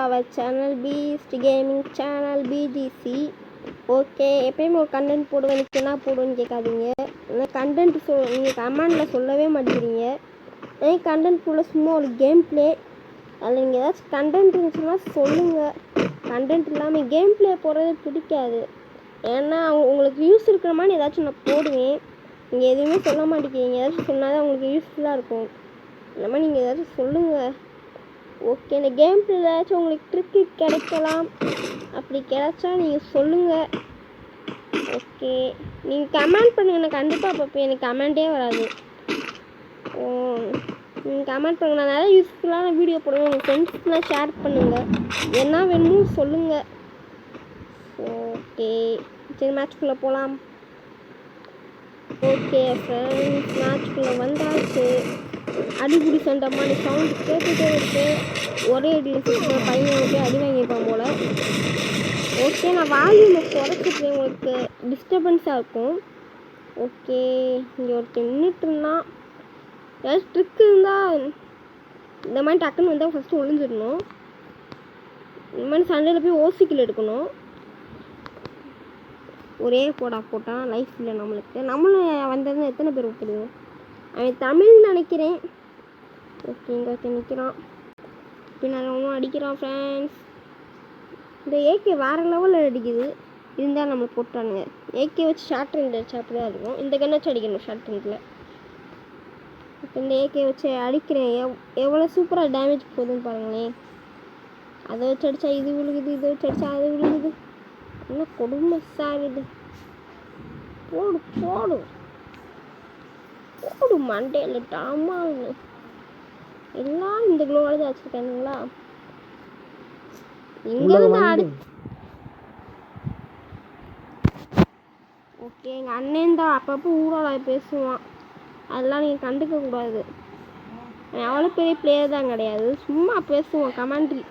our channel Beast Gaming Channel BGC. Okay, எப்பயுமே ஒரு content போடுவேன், எனக்கு என்ன போடுவேன்னு கேட்காதீங்க. ஏன்னா கண்டென்ட் நீங்கள் கமெண்டில் சொல்லவே மாட்டேங்கிறீங்க. ஏன்னா கண்டென்ட் போட சும்மா ஒரு கேம் ப்ளே, அதில் நீங்கள் ஏதாச்சும் கண்டென்ட் இருந்துச்சுன்னா சொல்லுங்கள். கண்டென்ட் இல்லாமல் கேம் ப்ளே போடுறது பிடிக்காது. ஏன்னா உங்களுக்கு யூஸ் இருக்கிற மாதிரி ஏதாச்சும் நான் போடுவேன். நீங்கள் எதுவுமே சொல்ல மாட்டேங்கிறீங்க. ஏதாச்சும் சொன்னால் தான் உங்களுக்கு யூஸ்ஃபுல்லாக இருக்கும். இந்த மாதிரி நீங்கள் ஏதாச்சும் சொல்லுங்கள். ஓகே, இந்த கேம் ப்ளே ஏதாச்சும் உங்களுக்கு ட்ரிக்கு கிடைக்கலாம். அப்படி கிடைச்சா நீங்கள் சொல்லுங்கள். ஓகே, நீங்கள் கமெண்ட் பண்ணுங்கள். நான் கண்டிப்பாக பார்ப்பேன். எனக்கு கமெண்ட்டே வராது. நீங்கள் கமெண்ட் பண்ணுங்கள். நான் நிறைய யூஸ்ஃபுல்லான வீடியோ போடுவேன். உங்கள் ஃப்ரெண்ட்ஸ்க்குலாம் ஷேர் பண்ணுங்கள். என்ன வேணுமோ சொல்லுங்கள். ஓகே, சரி மேட்ச்குள்ளே போகலாம். ஓகே ஃப்ரெண்ட்ஸ், மேட்ச்குள்ளே வந்தாச்சு. அடிக்குடி சண்டை மாதிரி சவுண்டு கேட்டுகிட்டே இருக்கு. ஒரே அடியில் சுற்றுற பையன் வந்து அடி வாங்கியிருப்பான் போல். ஓகே, நான் வால்யூமை குறைச்சிட்டு உங்களுக்கு டிஸ்டர்பன்ஸாக இருக்கும். ஓகே, இங்கே ஒருத்தர் நின்றுட்டு இருந்தான். ஏதாச்சும் ட்ரிக் இருந்தால் இந்த மாதிரி டக்குன்னு வந்தால் ஃபஸ்ட்டு ஒழிஞ்சிடணும். இந்த மாதிரி சண்டையில் போய் ஓசிக்கில் எடுக்கணும். ஒரே போட்டான் லைஃப் இல்லை நம்மளுக்கு. நம்மளும் வந்ததுன்னு எத்தனை பேர் தெரியும். அவன் தமிழ் நினைக்கிறேன். ஓகே, இங்கே ஒருத்தர் நிற்கிறான். பின்னால் ஒன்றும் அடிக்கிறான் ஃப்ரெண்ட்ஸ். இந்த ஏகே வேறு லெவலில் அடிக்குது. இருந்தால் நம்மளுக்கு போட்டானுங்க. ஏகே வச்சு ஷார்ட் ரேஞ்ச் அடிச்சா அப்படி தான் இருக்கும். இந்த கண்ணை வச்சு அடிக்கணும் ஷார்ட் ரேஞ்சில். இப்போ இந்த ஏகே வச்சு அடிக்கிறேன். எவ்வளோ சூப்பராக டேமேஜ் போகுதுன்னு பாருங்களேன். அதை வச்சு அடித்தா இது விழுகுது, இதை வச்சு அடித்தா அது விழுகுது. என்ன கொடுமை சாகுது. போடு போடு போடு மண்டையில் டாமாங்க. எல்லாம் இந்த க்ளோவால் தான் வச்சுருக்கானுங்களா. இங்கேருந்து ஓகே, எங்கள் அண்ணன் தான் அப்பப்போ ஊரோட பேசுவான். அதெல்லாம் நீங்கள் கண்டுக்கக்கூடாது. அவ்வளோ பெரிய பிளேயர் தான் கிடையாது, சும்மா பேசுவோம் கமெண்ட்ரி.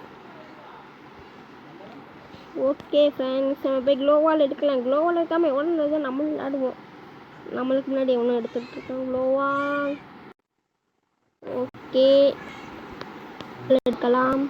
ஓகே ஃப்ரெண்ட்ஸ், நம்ம போய் க்ளோவால் எடுக்கலாம். க்ளோவால் எடுக்காமல் எவ்வளோ தான் நம்ம விளையாடுவோம். நம்மளுக்கு முன்னாடி எவ்வளோ எடுத்துகிட்டு இருக்கோம் க்ளோவால். ஓகே, எடுக்கலாம்.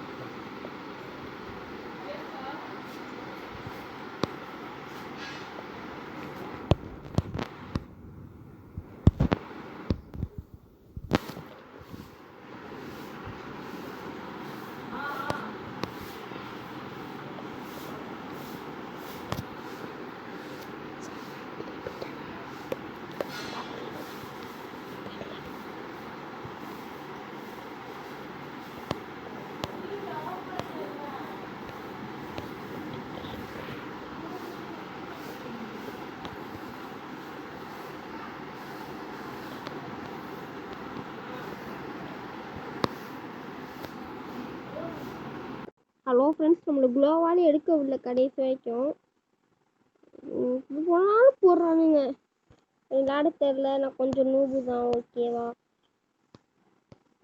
ஹலோ ஃப்ரெண்ட்ஸ், நம்மளுக்கு க்ளோவாலே எடுக்கவில்லை கடைசி வரைக்கும். போனாலும் போடுறானுங்க. விளையாட தெரில, நான் கொஞ்சம் நூபு தான். ஓகேவா?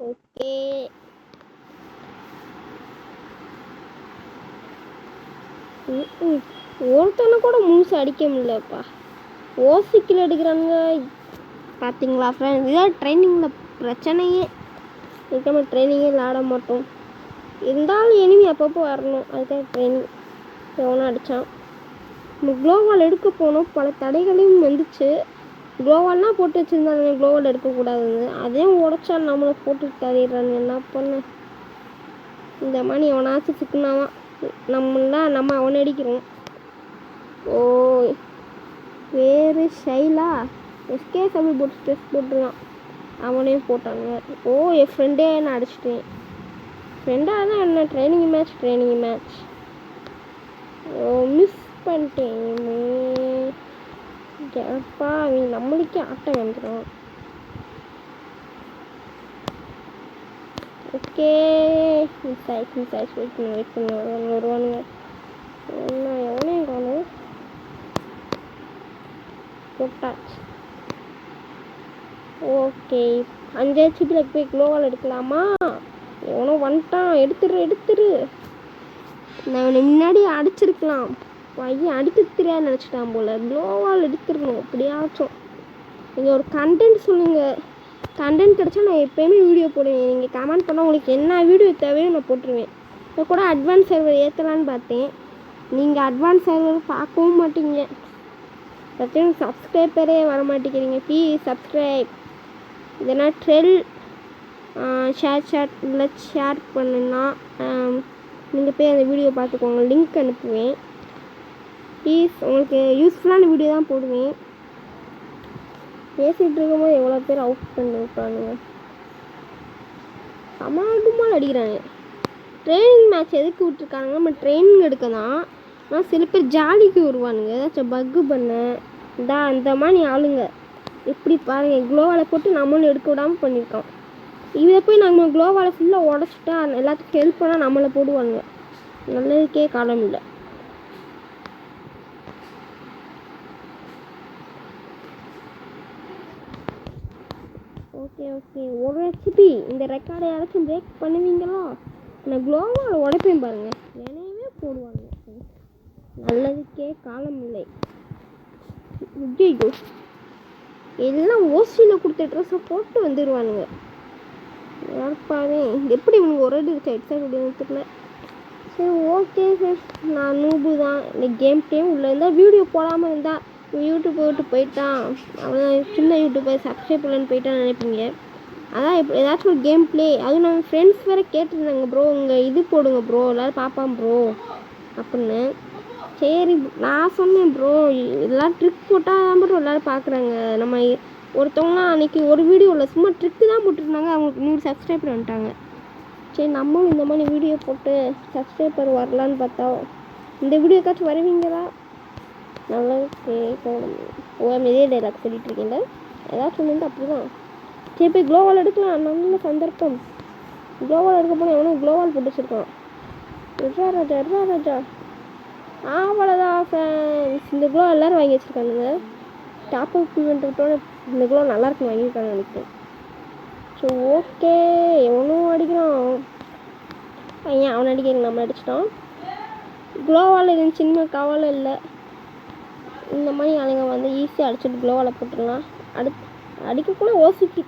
ஓகே, ஒருத்தனை கூட முழுசு அடிக்க முடியலப்பா. ஓசிக்கில் எடுக்கிறானுங்க. பார்த்தீங்களா ஃப்ரெண்ட்ஸ், இதான் ட்ரைனிங்கில் பிரச்சனையே. இதுக்காம ட்ரைனிங்கே விளையாட மாட்டோம். இருந்தாலும் எனிமி அப்பப்போ வரணும், அதுக்காக ட்ரைனிங். எவனும் அடித்தான். நம்ம க்ளோவால் எடுக்க போனோம். பல தடைகளையும் வந்துச்சு. க்ளோவால்லாம் போட்டு வச்சுருந்தாங்க க்ளோவால் எடுக்கக்கூடாதுன்னு. அதையும் உடச்சா நம்மளை போட்டு தள்ளிடுறாங்க. என்ன பண்ண? இந்த மாதிரி அவனாச்சும் சிக்கினாவான். நம்ம அவனை அடிக்கிறோம். ஓ, வேறு ஷைலா எஸ்கே சபி போட்டு ஸ்ட்ரெஸ் போட்டுருவான். அவனையும் போட்டாங்க. ஓ, என் ஃப்ரெண்டே நான் அடிச்சிட்டேன். ஃப்ரெண்டாக தான் என்ன ட்ரைனிங் மேட்ச். ஓ, மிஸ் பண்ணிட்டேன். அப்பா, அவங்க நம்மளுக்கே ஆட்டம் வந்துடும். ஓகே, மிஸ் ஆயிடுச்சு. வெயிட் பண்ணி வருவானுங்க. என்ன எவனையும் காணும். போட்டாச்சு. ஓகே, 5 HP போய் க்ளோவால் எடுக்கலாமா? எவனோ வந்துட்டான். எடுத்துரு. நான் அவனை முன்னாடி அடிச்சிருக்கலாம். பையன் அடிக்க தெரியாது நினச்சிட்டான் போல். க்ளோவால் எடுத்துடணும் அப்படியாச்சும். நீங்கள் ஒரு கண்டென்ட் சொல்லுங்கள். கண்டென்ட் கிடச்சா நான் எப்போயுமே வீடியோ போடுவேன். நீங்கள் கமெண்ட் பண்ணால் உங்களுக்கு என்ன வீடியோ தேவையோ நான் போட்டுருவேன். இப்போ கூட அட்வான்ஸ் சர்வர் ஏற்றலான்னு பார்த்தேன். நீங்கள் அட்வான்ஸ் சர்வர் பார்க்கவும் மாட்டீங்க, பிரச்சனை சப்ஸ்கிரைபரே வர மாட்டேங்கிறீங்க. Please subscribe. இதனா ட்ரெல் ஷேர் பண்ணுன்னா நீங்கள் போய் அந்த வீடியோ பார்த்துக்கோங்க, லிங்க் அனுப்புவேன். ப்ளீஸ், உங்களுக்கு யூஸ்ஃபுல்லான வீடியோ தான் போடுவேன். பேசிகிட்டு இருக்கும்போது எவ்வளோ பேர் அவுட் பண்ணி விட்டானுங்க, சமாளமாக அடிக்கிறாங்க. ட்ரைனிங் மேட்ச் எதுக்கு விட்டுருக்காங்க? நம்ம ட்ரைனிங் எடுக்க தான். ஆனால் சில பேர் ஜாலிக்கு வருவானுங்க, ஏதாச்சும் பக்கு பண்ண இதான் அந்த மாதிரி ஆளுங்க. எப்படி பாருங்கள், க்ளோவால் போட்டு நம்மளும் எடுக்க விடாமல் பண்ணியிருக்கோம். இதை போய் நம்ம க்ளோவால் ஃபுல்லாக உடச்சிட்டா எல்லாத்துக்கும் ஹெல்ப் பண்ணால் நம்மளை போடுவானுங்க. நல்லதுக்கே காலம் இல்லை. ஓகே ஓகே, ஒரு ரெசிபி இந்த ரெக்கார்டை யாராச்சும் பிரேக் பண்ணுவீங்களா? நான் க்ளோவால் உடைப்பேன் பாருங்கள், நினைவே போடுவாங்க. நல்லதுக்கே காலம் இல்லை. ஐயோ, எல்லாம் ஓசியில் கொடுத்த ட்ரெஸ்ஸை போட்டு வந்துடுவானுங்க. யாருப்பாவே எப்படி இவனுக்கு ஒரு சைட் தெரியல. சரி ஓகே சார், நான் நூபு தான். இந்த கேம் டைம் உள்ளே இருந்தால் வீடியோ போடாமல் இருந்தால் யூடியூப் விட்டு போயிட்டான் அவ்வளோதான், சின்ன யூடியூப்பர் சப்ஸ்கிரைப் பண்ணலன்னு போயிட்டான்னு நினைப்பீங்க. அதான் இப்போ ஏதாச்சும் ஒரு கேம் ப்ளே, அதுவும் நம்ம ஃப்ரெண்ட்ஸ் வேறு கேட்டுருந்தாங்க, ப்ரோ உங்கள் இது போடுங்க ப்ரோ, எல்லோரும் பார்ப்பான் ப்ரோ அப்படின்னு. சரி நான் சொன்னேன், ப்ரோ எல்லோரும் ட்ரிக் போட்டால் தான் ப்ரோ எல்லோரும் பார்க்குறாங்க. நம்ம ஒருத்தவங்களாம் அன்றைக்கி ஒரு வீடியோவில் சும்மா ட்ரிக்கு தான் போட்டுருந்தாங்க, அவங்களுக்கு 100 சப்ஸ்கிரைபர் வந்துட்டாங்க. சரி நம்மளும் இந்த மாதிரி வீடியோ போட்டு சப்ஸ்கிரைபர் வரலான்னு பார்த்தா, இந்த வீடியோக்காச்சும் வருவீங்களா? நல்லா இதே டைலாக் சொல்லிட்டு இருக்கீங்க, ஏதாச்சும் சொன்னது அப்படி தான். சரி போய் க்ளோவால் எடுக்கலாம், நல்ல சந்தர்ப்பம். க்ளோவால் எடுக்க போனால் எவனும் க்ளோவால் போட்டு வச்சுருக்கான். ராஜா அவ்வளோதான் ஃப்ரெண்ட்ஸ். இந்த க்ளோ எல்லோரும் வாங்கி வச்சுருக்கானுங்க. டாப் அப் விட்டோட இந்த க்ளோ நல்லாயிருக்கும் வாங்கியிருக்காங்க நினைக்கிறேன். ஸோ ஓகே, எவனும் அடிக்கிறான் பையன், அவன் அடிக்கிறேன், நம்ம அடிச்சிட்டான். க்ளோவால் இருந்துச்சுன்னு கவலை இல்லை. இந்த மாதிரி ஆளுங்க வந்து ஈஸியாக அடிச்சுட்டு க்ளோவால் போட்டுடலாம். அடிக்கக்கூட ஓசிக்கு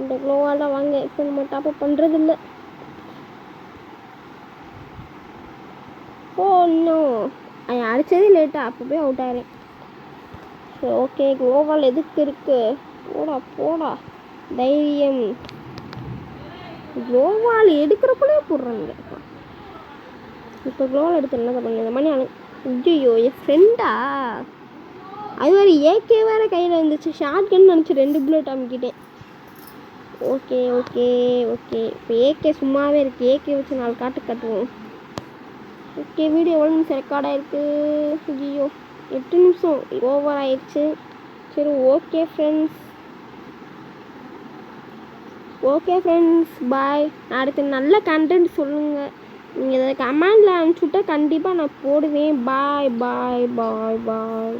இந்த க்ளோவால் வாங்க. இப்போ நம்ம டாப்அப் பண்ணுறதில்ல. ஓ இன்னும் அடித்ததே லேட்டாக, அப்போ போய் அவுட் ஆகிறேன். சரி ஓகே, க்ளோவால் எதுக்கு இருக்குது? போடா தைரியம். க்ளோவால் எடுக்கிறப்பலே போடுறாங்க. இப்போ க்ளோவால் எடுத்து என்ன பண்ணுங்க இந்த மாதிரி. ஐயோ என் ஃப்ரெண்டா, அது வேறு ஏகே வேறு கையில் இருந்துச்சு. ஷார்ட் கன் நினச்சி 2 புல்லட் அமுக்கிட்டேன். ஓகே ஓகே ஓகே, இப்போ ஏகே சும்மாவே இருக்குது, ஏகே வச்சு 4 காட்டு கட்டுவோம். ஓகே, வீடியோ எவ்வளோ நிமிஷம் ரெக்கார்ட் ஆகிருக்கு? ஐயோ 8 நிமிஷம் ஓவர் ஆயிடுச்சு. சரி ஓகே ஃப்ரெண்ட்ஸ் பாய். அடுத்து நல்ல கண்டென்ட் சொல்லுங்கள், நீங்கள் இதை கமெண்டில் அனுப்பிச்சுட்டா கண்டிப்பாக நான் போடுவேன். பாய் பாய் பாய் பாய்.